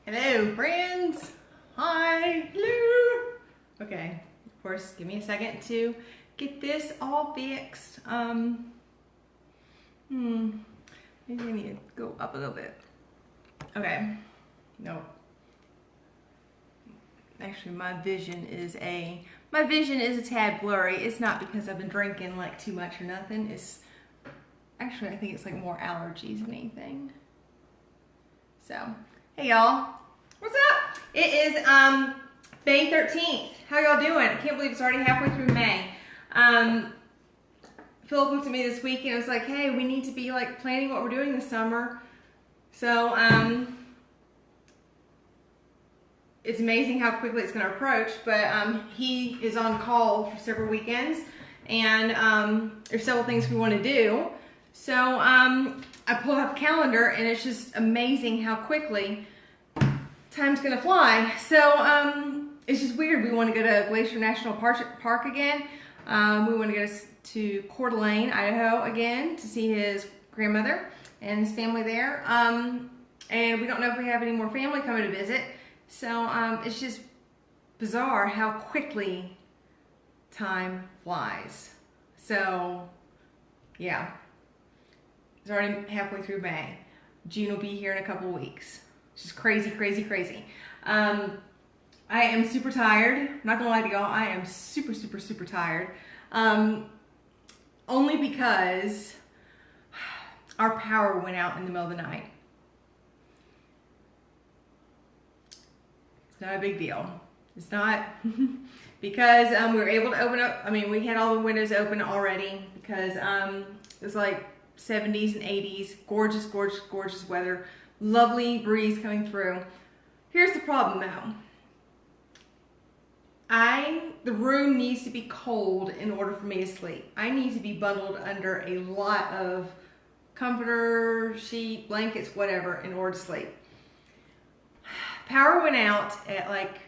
Hello, friends. Hi. Hello. Okay, of course, give me a second to get this all fixed. Maybe I need to go up a little bit. Okay. No. Actually, my vision is a tad blurry. It's not because I've been drinking like too much or nothing. It's actually, I think it's like more allergies than anything. So, hey y'all. What's up? It is May 13th. How y'all doing? I can't believe it's already halfway through May. Philip looked at me this week and was like, hey, we need to be like planning what we're doing this summer. So, it's amazing how quickly it's going to approach, but he is on call for several weekends, and there's several things we want to do. So I pulled up a calendar, and it's just amazing how quickly time's going to fly. So it's just weird. We want to go to Glacier National Park again. We want to go to Coeur d'Alene, Idaho again to see his grandmother and his family there. And we don't know if we have any more family coming to visit. So it's just bizarre how quickly time flies. So yeah, it's already halfway through May. June will be here in a couple weeks. It's just crazy, crazy, crazy. I am super tired. I'm not gonna lie to y'all, I am super, super, super tired. Only because our power went out in the middle of the night. It's not a big deal. It's not because we were able to open up. I mean, we had all the windows open already because it was like 70s and 80s. Gorgeous, gorgeous, gorgeous weather. Lovely breeze coming through. Here's the problem though. The room needs to be cold in order for me to sleep. I need to be bundled under a lot of comforter, sheet, blankets, whatever in order to sleep. Power went out at like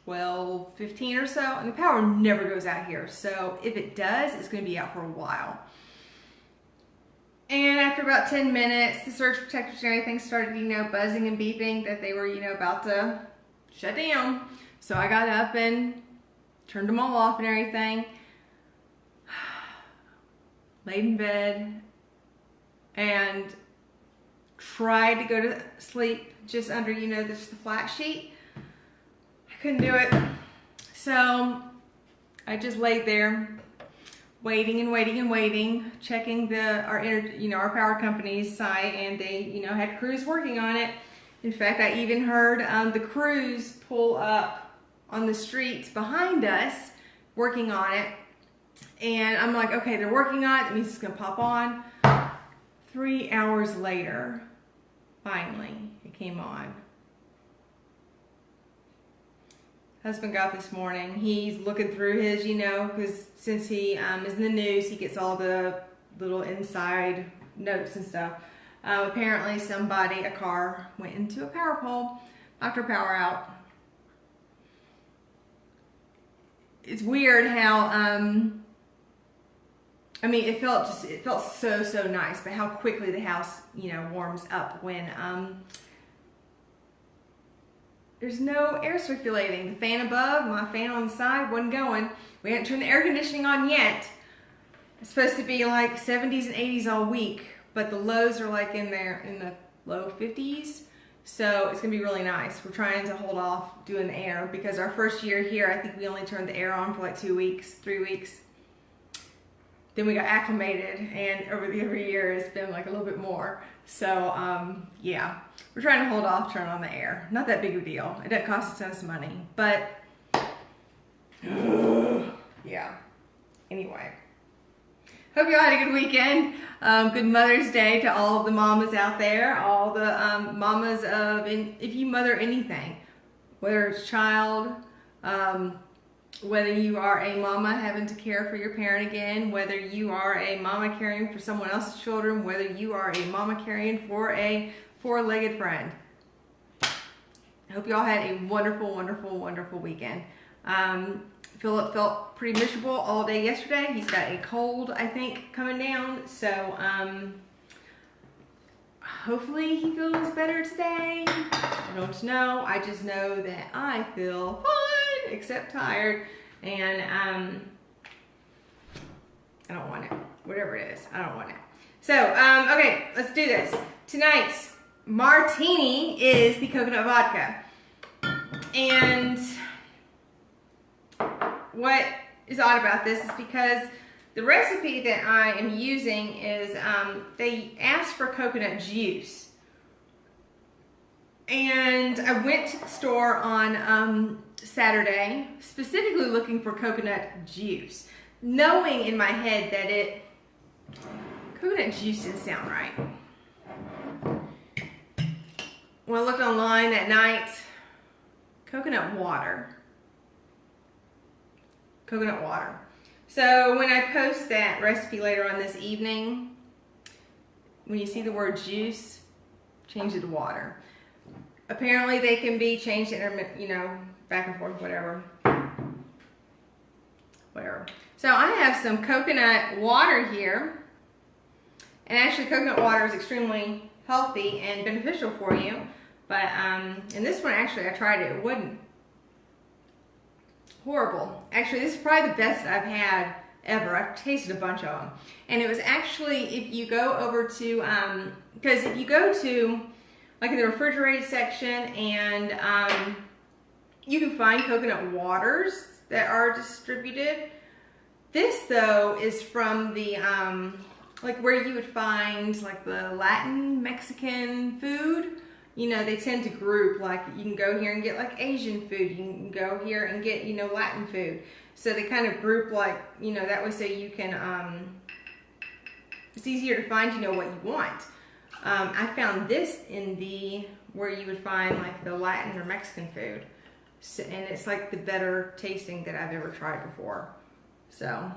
12:15 or so, and the power never goes out here. So if it does, it's going to be out for a while. And after about 10 minutes, the surge protectors and everything started, buzzing and beeping that they were, about to shut down. So I got up and turned them all off and everything. Laid in bed and tried to go to sleep just under, the flat sheet. I couldn't do it. So I just laid there waiting and waiting and waiting, checking our power company's site, and they, had crews working on it. In fact, I even heard the crews pull up on the streets behind us working on it. And I'm like, okay, they're working on it. That means it's gonna pop on. 3 hours later, finally, it came on. Husband got this morning. He's looking through his, because since he is in the news, he gets all the little inside notes and stuff. Apparently a car went into a power pole, knocked our power out. It's weird how, it felt so nice, but how quickly the house, warms up when there's no air circulating. The fan above, my fan on the side wasn't going. We hadn't turned the air conditioning on yet. It's supposed to be like 70s and 80s all week, but the lows are like in the low 50s. So it's gonna be really nice. We're trying to hold off doing the air because our first year here, I think we only turned the air on for like 2 weeks, 3 weeks. Then we got acclimated, and over the every year it's been like a little bit more. So yeah, we're trying to hold off, turn on the air. Not that big of a deal. It doesn't cost us tons of money, but yeah. Anyway, hope y'all had a good weekend. Good Mother's Day to all of the mamas out there, all the mamas if you mother anything, whether it's child, whether you are a mama having to care for your parent again, whether you are a mama caring for someone else's children, whether you are a mama caring for a four-legged friend. I hope y'all had a wonderful, wonderful, wonderful weekend. Philip felt pretty miserable all day yesterday. He's got a cold, I think, coming down. So hopefully he feels better today. I don't know. I just know that I feel fine, except tired. And I don't want it. Whatever it is, I don't want it. So, okay, let's do this. Tonight's martini is the coconut vodka. And what is odd about this is because the recipe that I am using is, they asked for coconut juice. And I went to the store on Saturday, specifically looking for coconut juice, knowing in my head that coconut juice didn't sound right. When I looked online that night, coconut water. Coconut water. So when I post that recipe later on this evening, when you see the word juice, change it to water. Apparently they can be changed, you know, back and forth, whatever. Whatever. So I have some coconut water here. And actually coconut water is extremely healthy and beneficial for you. But in this one, actually, I tried it. It wasn't horrible. Actually, this is probably the best I've had ever. I've tasted a bunch of them. And it was actually, if you go over to, because if you go to, like in the refrigerated section, and you can find coconut waters that are distributed. This, though, is from the, like where you would find like the Latin Mexican food. You know, they tend to group, like you can go here and get like Asian food. You can go here and get, you know, Latin food. So they kind of group like, you know, that way so you can, it's easier to find, you know, what you want. I found this in the, where you would find like the Latin or Mexican food. So, and it's like the better tasting that I've ever tried before. So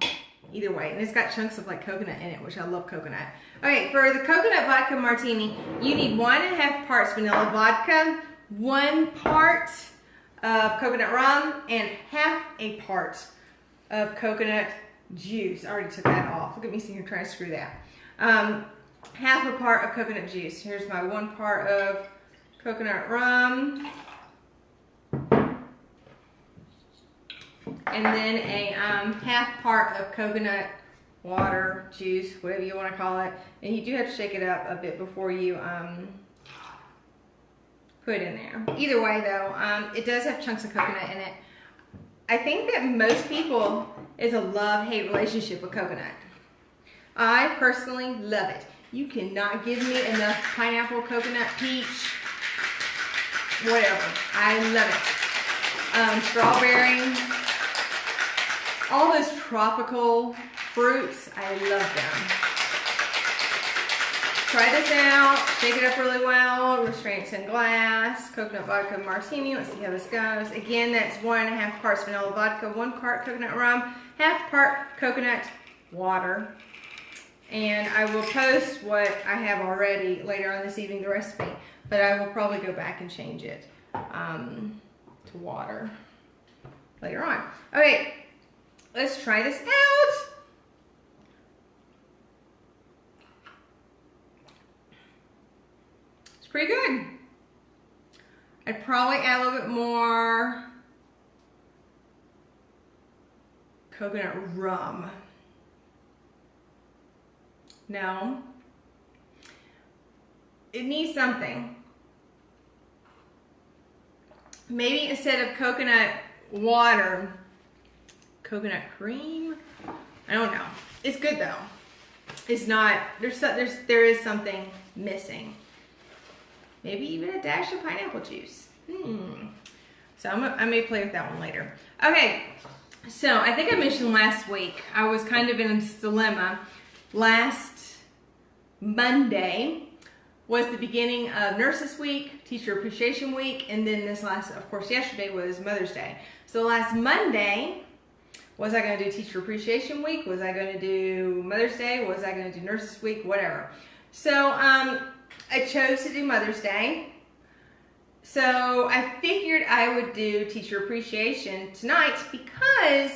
either way, and it's got chunks of like coconut in it, which I love coconut. Okay, for the coconut vodka martini, you need 1.5 parts vanilla vodka, 1 part of coconut rum, and 1/2 part of coconut juice. I already took that off. Look at me sitting here trying to screw that. 1/2 part of coconut juice. Here's my 1 part of coconut rum. And then a 1/2 part of coconut water, juice, whatever you want to call it. And you do have to shake it up a bit before you put it in there. Either way though, it does have chunks of coconut in it. I think that most people, it's a love-hate relationship with coconut. I personally love it. You cannot give me enough pineapple, coconut, peach, whatever. I love it. Strawberry. All those tropical fruits, I love them. Try this out, shake it up really well, restraints in glass, coconut vodka martini, let's see how this goes. Again, that's 1.5 parts vanilla vodka, 1 part coconut rum, 1/2 part coconut water. And I will post what I have already later on this evening, the recipe, but I will probably go back and change it to water later on. Okay. Let's try this out. It's pretty good. I'd probably add a little bit more coconut rum. No. It needs something. Maybe instead of coconut water, coconut cream. I don't know. It's good though. It's not. There is something missing. Maybe even a dash of pineapple juice. So I may play with that one later. Okay. So I think I mentioned last week I was kind of in this dilemma. Last Monday was the beginning of Nurses Week, Teacher Appreciation Week, and then this last, of course, yesterday was Mother's Day. So last Monday, was I going to do Teacher Appreciation Week? Was I going to do Mother's Day? Was I going to do Nurses Week? Whatever. So I chose to do Mother's Day. So I figured I would do Teacher Appreciation tonight because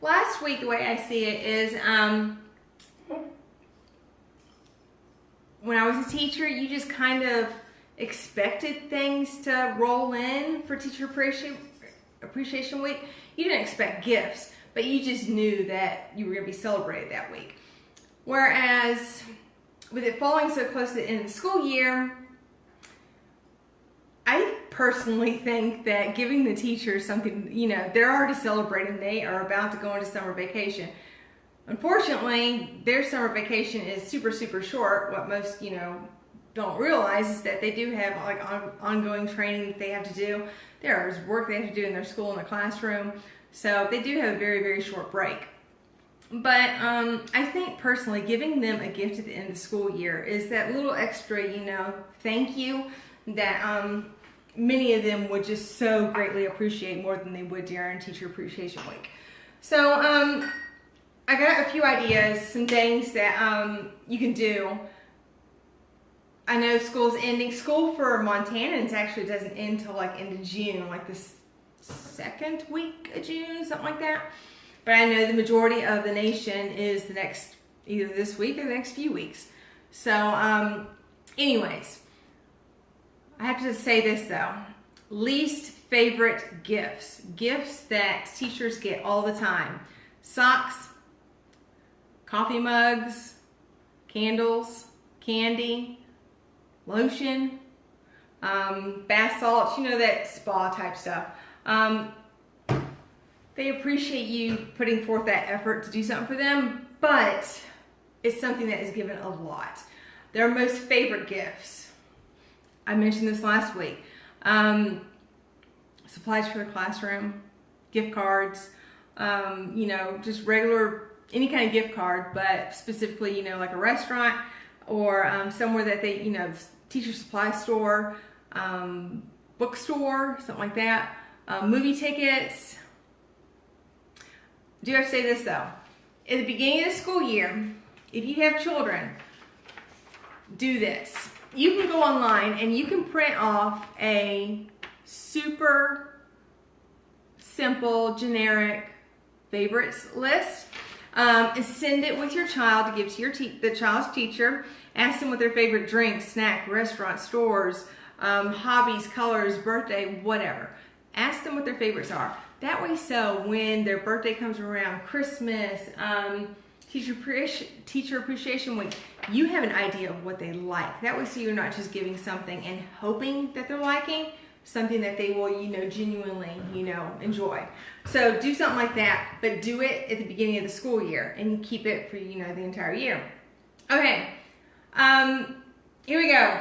last week, the way I see it is when I was a teacher, you just kind of expected things to roll in for Teacher Appreciation Week. You didn't expect gifts, but you just knew that you were going to be celebrated that week. Whereas with it falling so close to the end of the school year, I personally think that giving the teachers something, you know, they're already celebrating. They are about to go into summer vacation. Unfortunately, their summer vacation is super, super short. What most, you know, don't realize is that they do have like ongoing training that they have to do. There is work they have to do in their school, in their classroom. So they do have a very, very short break. But I think personally giving them a gift at the end of the school year is that little extra, you know, thank you that many of them would just so greatly appreciate more than they would during Teacher Appreciation Week. So I got a few ideas, some things that you can do. I know school's ending. School for Montanans actually doesn't end till like end of June, like the second week of June, something like that. But I know the majority of the nation is the next, either this week or the next few weeks. So anyways, I have to say this though. Least favorite gifts. Gifts that teachers get all the time. Socks, coffee mugs, candles, candy, lotion, bath salts, you know, that spa type stuff. They appreciate you putting forth that effort to do something for them, but it's something that is given a lot. Their most favorite gifts. I mentioned this last week. Supplies for the classroom, gift cards, you know, just regular, any kind of gift card, but specifically, you know, like a restaurant or somewhere that they, you know, teacher supply store, bookstore, something like that, movie tickets. Do have to say this though. At the beginning of the school year, if you have children, do this. You can go online and you can print off a super simple, generic favorites list and send it with your child to give to the child's teacher. Ask them what their favorite drinks, snack, restaurant, stores, hobbies, colors, birthday, whatever. Ask them what their favorites are. That way, so when their birthday comes around, Christmas, Teacher Appreciation Week, you have an idea of what they like. That way, so you're not just giving something and hoping that they're liking something that they will, you know, genuinely, you know, enjoy. So do something like that, but do it at the beginning of the school year and keep it for, you know, the entire year. Okay, here we go.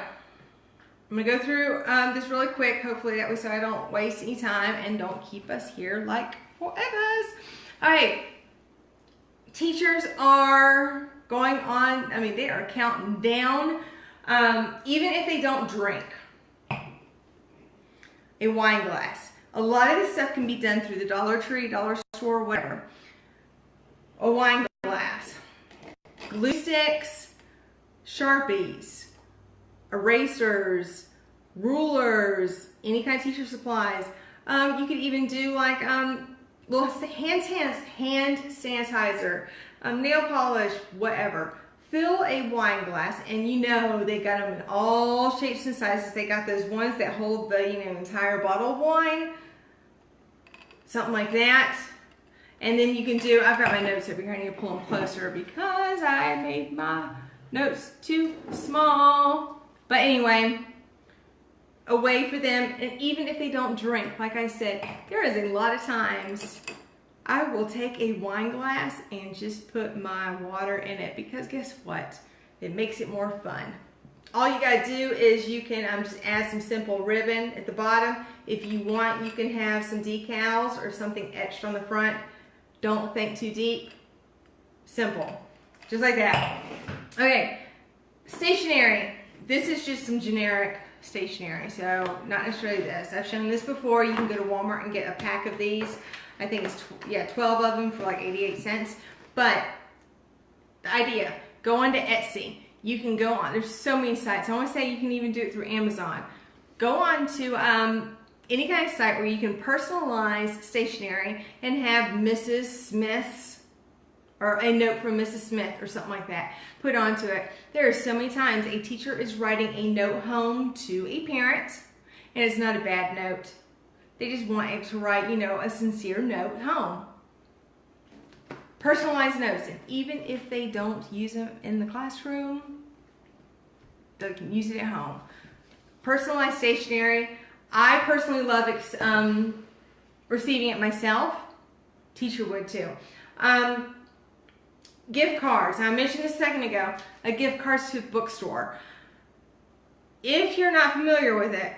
I'm gonna go through this really quick, hopefully that way so I don't waste any time and don't keep us here like forever. All right, teachers are going on, I mean, they are counting down, even if they don't drink a wine glass. A lot of this stuff can be done through the Dollar Tree, dollar store, whatever. A wine glass, glue sticks, Sharpies, erasers, rulers, any kind of teacher supplies. You could even do like little hand sanitizer, nail polish, whatever. Fill a wine glass, and you know they got them in all shapes and sizes. They got those ones that hold the, you know, entire bottle of wine, something like that. And then you can do, I've got my notes over here. I need to pull them closer because I made my notes too small. But anyway, a way for them, and even if they don't drink, like I said, there is a lot of times I will take a wine glass and just put my water in it because guess what? It makes it more fun. All you gotta do is you can just add some simple ribbon at the bottom. If you want, you can have some decals or something etched on the front. Don't think too deep. Simple. Just like that. Okay, stationery. This is just some generic stationery, so not necessarily this. I've shown this before. You can go to Walmart and get a pack of these. I think it's 12 of them for like 88 cents. But the idea, go onto Etsy. You can go on, there's so many sites. I want to say you can even do it through Amazon. Go on to any kind of site where you can personalize stationery and have Mrs. Smith's or a note from Mrs. Smith or something like that, put onto it. There are so many times a teacher is writing a note home to a parent, and it's not a bad note. They just want it to write, you know, a sincere note home. Personalized notes, and even if they don't use them in the classroom, they can use it at home. Personalized stationery. I personally love receiving it myself. Teacher would too. Gift cards. I mentioned this a second ago. A gift cards to a bookstore. If you're not familiar with it,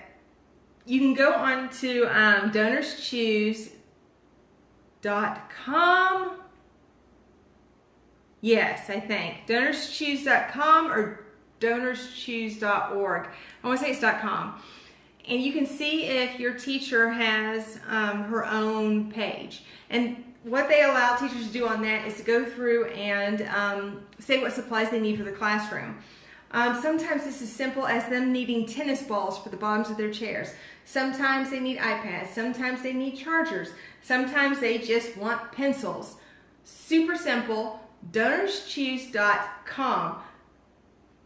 you can go on to donorschoose.com. Yes, I think. donorschoose.com or donorschoose.org. I want to say it's .com. And you can see if your teacher has her own page. And what they allow teachers to do on that is to go through and say what supplies they need for the classroom. Sometimes it's as simple as them needing tennis balls for the bottoms of their chairs. Sometimes they need iPads. Sometimes they need chargers. Sometimes they just want pencils. Super simple. donorschoose.com.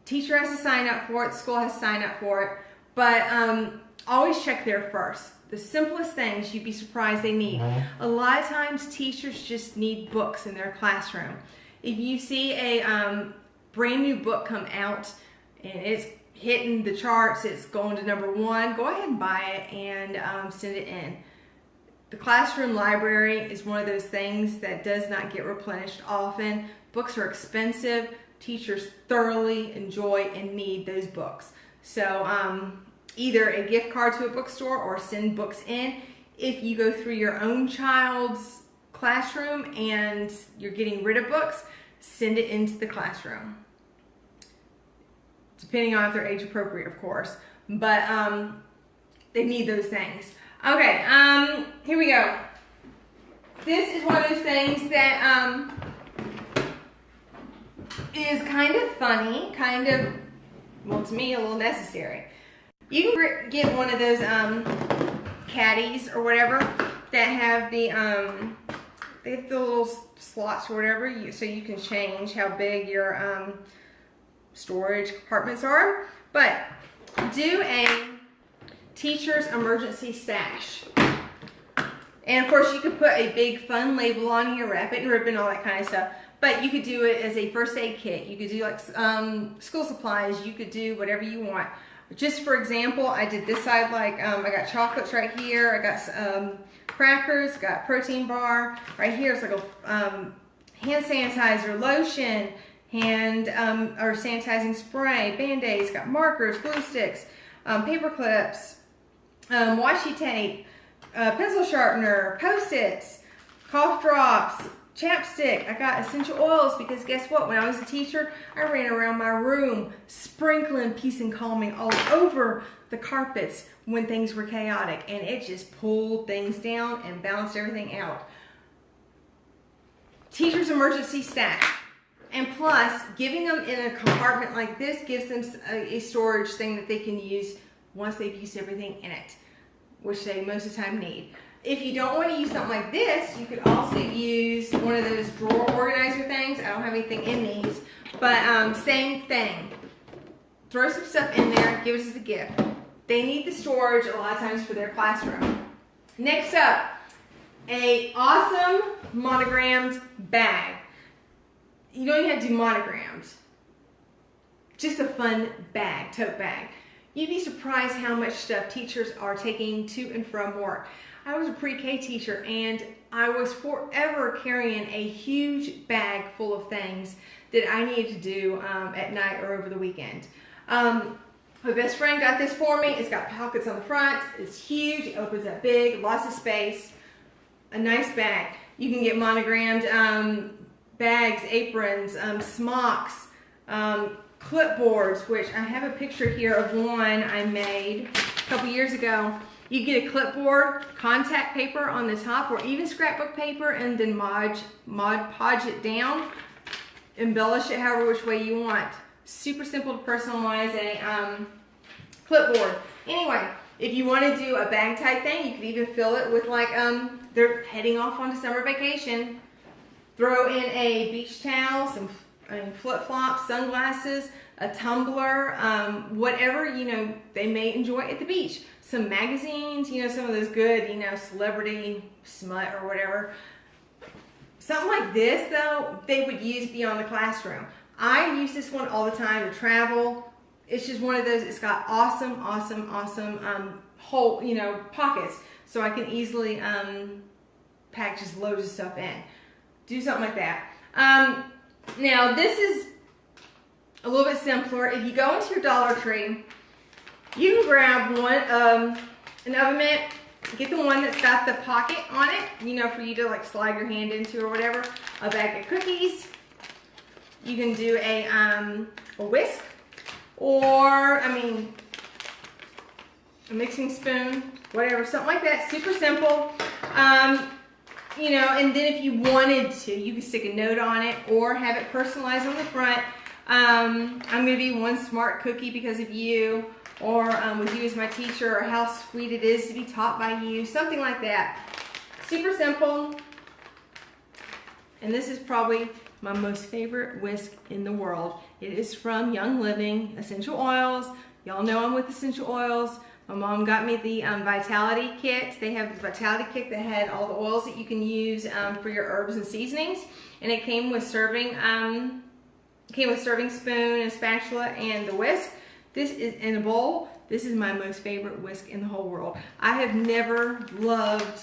Teacher has to sign up for it. School has to sign up for it. But always check there first. The simplest things you'd be surprised they need. A lot of times teachers just need books in their classroom. If you see a brand new book come out and it's hitting the charts, it's going to #1, go ahead and buy it and send it in. The classroom library is one of those things that does not get replenished often. Books are expensive. Teachers thoroughly enjoy and need those books. So either a gift card to a bookstore or send books in. If you go through your own child's classroom and you're getting rid of books, send it into the classroom. Depending on if they're age appropriate, of course. But they need those things. Okay, here we go. This is one of those things that is kind of funny, kind of, well, to me, a little necessary. You can get one of those caddies or whatever that have the little slots or whatever, so you can change how big your storage compartments are. But do a teacher's emergency stash. And of course you could put a big fun label on here, wrap it in ribbon, all that kind of stuff. But you could do it as a first aid kit. You could do like school supplies. You could do whatever you want. Just for example, I did this side, like I got chocolates right here. I got crackers, got protein bar. Right here it's like a hand sanitizer, lotion, or sanitizing spray, Band-Aids, got markers, glue sticks, paper clips, washi tape, pencil sharpener, Post-its, cough drops, chapstick. I got essential oils because guess what? When I was a teacher, I ran around my room sprinkling peace and calming all over the carpets when things were chaotic, and it just pulled things down and balanced everything out. Teacher's emergency stash. And plus, giving them in a compartment like this gives them a storage thing that they can use once they've used everything in it, which they most of the time need. If you don't want to use something like this, you could also use one of those drawer organizer things. I don't have anything in these, but same thing. Throw some stuff in there, give it as a gift. They need the storage a lot of times for their classroom. Next up, an awesome monogrammed bag. You don't even have to do monograms. Just a fun bag, tote bag. You'd be surprised how much stuff teachers are taking to and from work. I was a pre-K teacher and I was forever carrying a huge bag full of things that I needed to do at night or over the weekend. My best friend got this for me. It's got pockets on the front. It's huge. It opens up big, lots of space. A nice bag. You can get monogrammed bags, aprons, smocks, clipboards, which I have a picture here of one I made a couple years ago. You get a clipboard, contact paper on the top, or even scrapbook paper, and then Mod Podge it down, embellish it however which way you want. Super simple to personalize a clipboard. Anyway, if you want to do a bag type thing, you could even fill it with like, they're heading off on summer vacation. Throw in a beach towel, some flip-flops, sunglasses, a tumbler, whatever, you know, they may enjoy at the beach. Some magazines, you know, some of those good, you know, celebrity smut or whatever. Something like this, though, they would use beyond the classroom. I use this one all the time to travel. It's just one of those, it's got awesome whole, you know, pockets. So I can easily pack just loads of stuff in. Do something like that. Now, this is a little bit simpler. If you go into your Dollar Tree, you can grab one, an oven mitt, get the one that's got the pocket on it, you know, for you to like slide your hand into or whatever. A bag of cookies. You can do a whisk, or, I mean, a mixing spoon, whatever, something like that. Super simple. You know, and then if you wanted to, you could stick a note on it or have it personalized on the front. I'm going to be one smart cookie because of you, or with you as my teacher, or how sweet it is to be taught by you, something like that. Super simple. And this is probably my most favorite whisk in the world. It is from Young Living, essential oils. Y'all know I'm with essential oils. My mom got me the Vitality Kit. They have the Vitality Kit that had all the oils that you can use for your herbs and seasonings. And it came with serving spoon and spatula and the whisk. This is in a bowl. This is my most favorite whisk in the whole world. I have never loved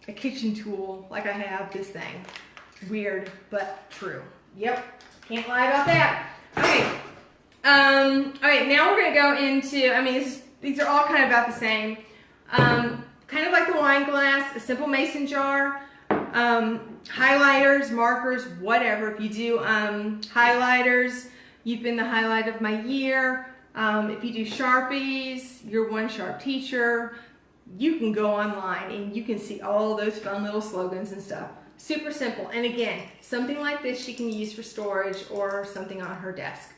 a kitchen tool like I have this thing. Weird, but true. Yep, can't lie about that. Okay. All right, now we're gonna go into, I mean, these are all kind of about the same. Kind of like the wine glass, a simple mason jar, highlighters, markers, whatever. If you do highlighters, you've been the highlight of my year. If you do Sharpies, you're one sharp teacher. You can go online and you can see all those fun little slogans and stuff. Super simple. And again, something like this she can use for storage or something on her desk.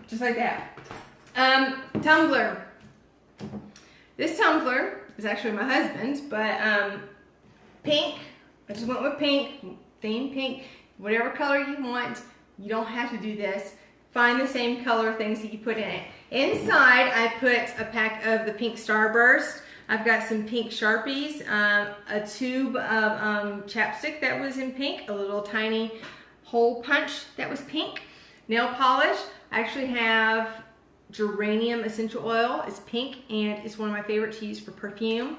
Just like that. Tumbler. This tumbler is actually my husband's, but pink. I just went with pink, theme pink, whatever color you want. You don't have to do this. Find the same color things that you put in it. Inside, I put a pack of the pink Starburst. I've got some pink Sharpies, a tube of chapstick that was in pink, a little tiny hole punch that was pink, nail polish. I actually have geranium essential oil. It's pink and it's one of my favorite to use for perfume.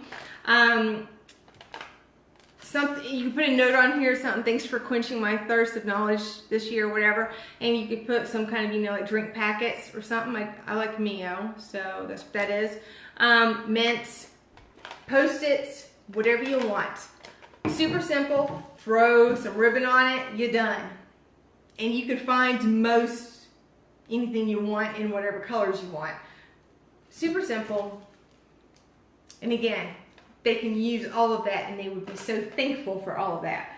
Something you can put a note on here, something, thanks for quenching my thirst of knowledge this year, or whatever. And you could put some kind of, you know, like drink packets or something. I like Mio, so that's what that is. Mints, Post-its, whatever you want. Super simple. Throw some ribbon on it, you're done. And you can find most anything you want in whatever colors you want. Super simple. And again, they can use all of that and they would be so thankful for all of that.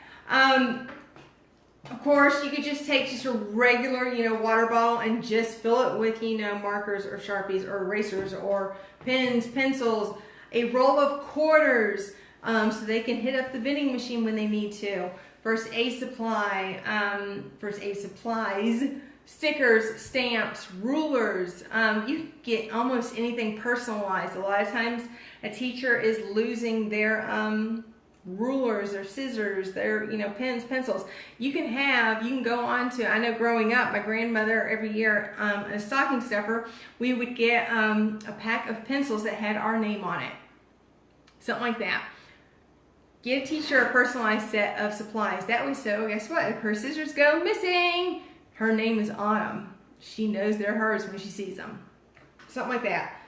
Of course, you could just take just a regular, you know, water bottle and just fill it with, you know, markers or Sharpies or erasers or pens, pencils, a roll of quarters, so they can hit up the vending machine when they need to. First aid supply, first aid supplies, stickers, stamps, rulers. You can get almost anything personalized. A lot of times a teacher is losing their rulers, their scissors, their, you know, pens, pencils. You can go on to, I know growing up, my grandmother every year, a stocking stuffer, we would get a pack of pencils that had our name on it. Something like that. Get a teacher a personalized set of supplies. That way, so guess what? If her scissors go missing, her name is on them. She knows they're hers when she sees them. Something like that.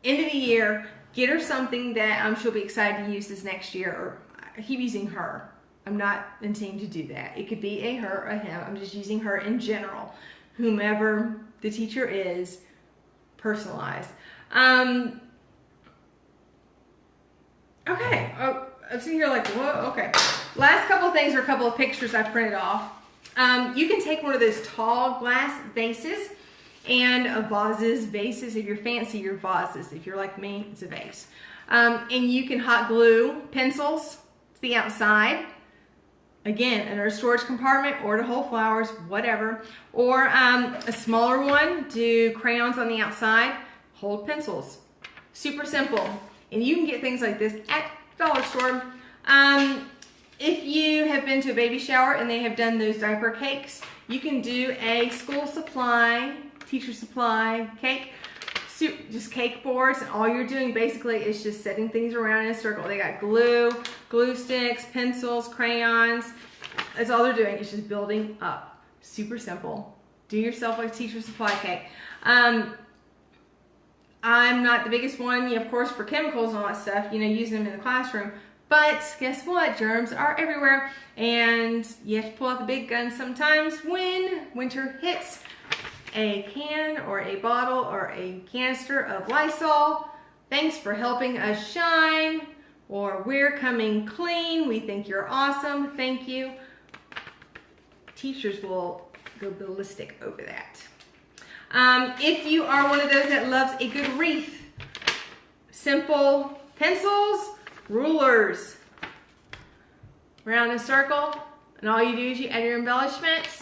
End of the year, get her something that she'll be excited to use this next year. Or I keep using her. I'm not intending to do that. It could be a her or a him. I'm just using her in general. Whomever the teacher is, personalized. Okay. Oh, I'm sitting here like, what? Okay. Last couple of things are a couple of pictures I printed off. You can take one of those tall glass vases and vases, if you're fancy, your vases. If you're like me, it's a vase. And you can hot glue pencils, be outside. Again, in our storage compartment or to hold flowers, whatever. Or a smaller one, do crayons on the outside, hold pencils. Super simple. And you can get things like this at the dollar store. If you have been to a baby shower and they have done those diaper cakes, you can do a school supply, teacher supply cake. Just cake boards, and all you're doing basically is just setting things around in a circle. They got glue sticks, pencils, crayons. That's all they're doing. It's just building up. Super simple. Do yourself a teacher supply cake. I'm not the biggest one, of course, for chemicals and all that stuff, using them in the classroom. But guess what? Germs are everywhere, and you have to pull out the big guns sometimes when winter hits. A can or a bottle or a canister of Lysol. Thanks for helping us shine. Or we're coming clean. We think you're awesome. Thank you. Teachers will go ballistic over that. If you are one of those that loves a good wreath, simple pencils, rulers, round a circle, and all you do is you add your embellishments.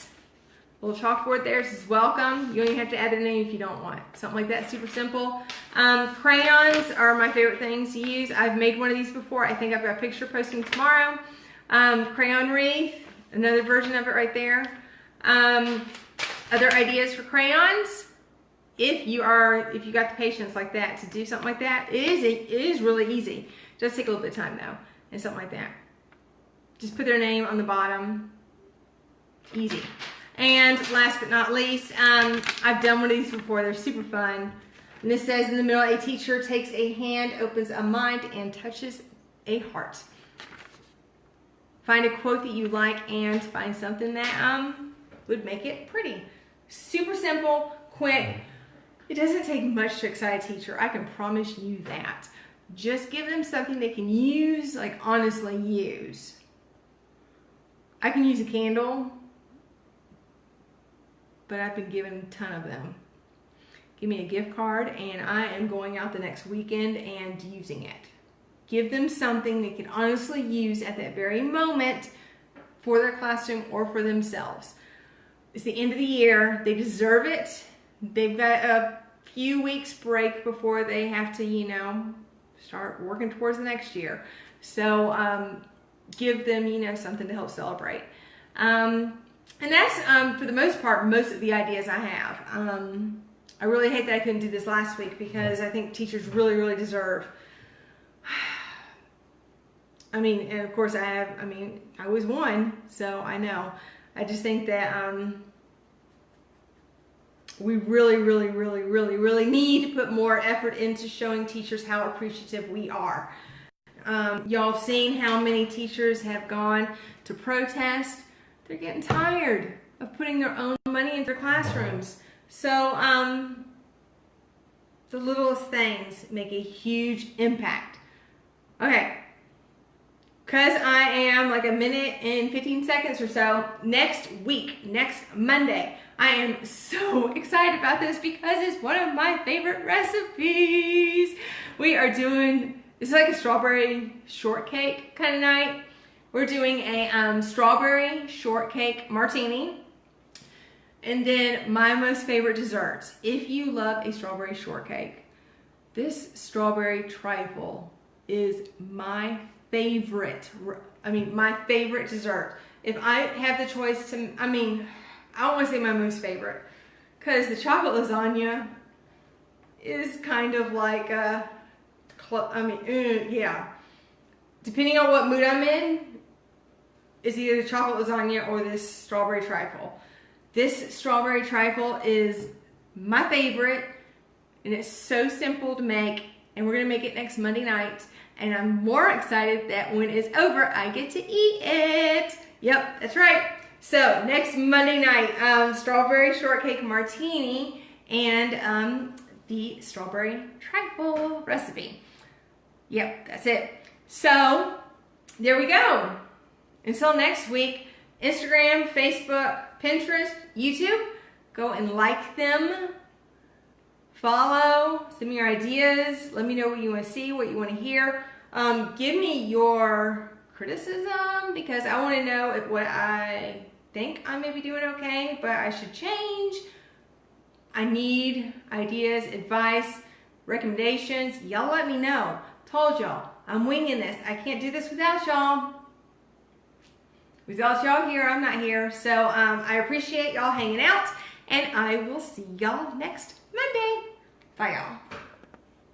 Little chalkboard there says welcome. You don't even have to add a name if you don't want. Something like that, super simple. Crayons are my favorite things to use. I've made one of these before. I think I've got a picture posting tomorrow. Crayon wreath, another version of it right there. Other ideas for crayons. If you got the patience like that to do something like that, it is really easy. It does take a little bit of time though, and something like that. Just put their name on the bottom. Easy. And last but not least, I've done one of these before. They're super fun. And this says in the middle, a teacher takes a hand, opens a mind, and touches a heart. Find a quote that you like and find something that would make it pretty. Super simple, quick. It doesn't take much to excite a teacher. I can promise you that. Just give them something they can use, like honestly use. I can use a candle, but I've been given a ton of them. Give me a gift card and I am going out the next weekend and using it. Give them something they can honestly use at that very moment for their classroom or for themselves. It's the end of the year. They deserve it. They've got a few weeks break before they have to, start working towards the next year. So give them, something to help celebrate. And that's, for the most part, most of the ideas I have. I really hate that I couldn't do this last week because I think teachers really, really deserve. And of course I was one, so I know. I just think that we really, really, really, really, really need to put more effort into showing teachers how appreciative we are. Y'all have seen how many teachers have gone to protest. They're getting tired of putting their own money into their classrooms. So the littlest things make a huge impact. Okay, because I am like a minute and 15 seconds or so, next week, next Monday, I am so excited about this because it's one of my favorite recipes. We are doing, it's like a strawberry shortcake kind of night. We're doing a strawberry shortcake martini. And then my most favorite desserts. If you love a strawberry shortcake, this strawberry trifle is my favorite. My favorite dessert. If I have the choice to, I don't want to say my most favorite, because the chocolate lasagna is kind of like a, yeah. Depending on what mood I'm in, is either the chocolate lasagna or this strawberry trifle. This strawberry trifle is my favorite, and it's so simple to make, and we're gonna make it next Monday night, and I'm more excited that when it's over, I get to eat it. Yep, that's right. So next Monday night, strawberry shortcake martini and the strawberry trifle recipe. Yep, that's it. So there we go. Until next week, Instagram, Facebook, Pinterest, YouTube, go and like them, follow, send me your ideas, let me know what you want to see, what you want to hear. Give me your criticism because I want to know if what I think I may be doing okay, but I should change. I need ideas, advice, recommendations. Y'all let me know. Told y'all, I'm winging this. I can't do this without y'all. Without y'all here, I'm not here. So I appreciate y'all hanging out, and I will see y'all next Monday. Bye, y'all.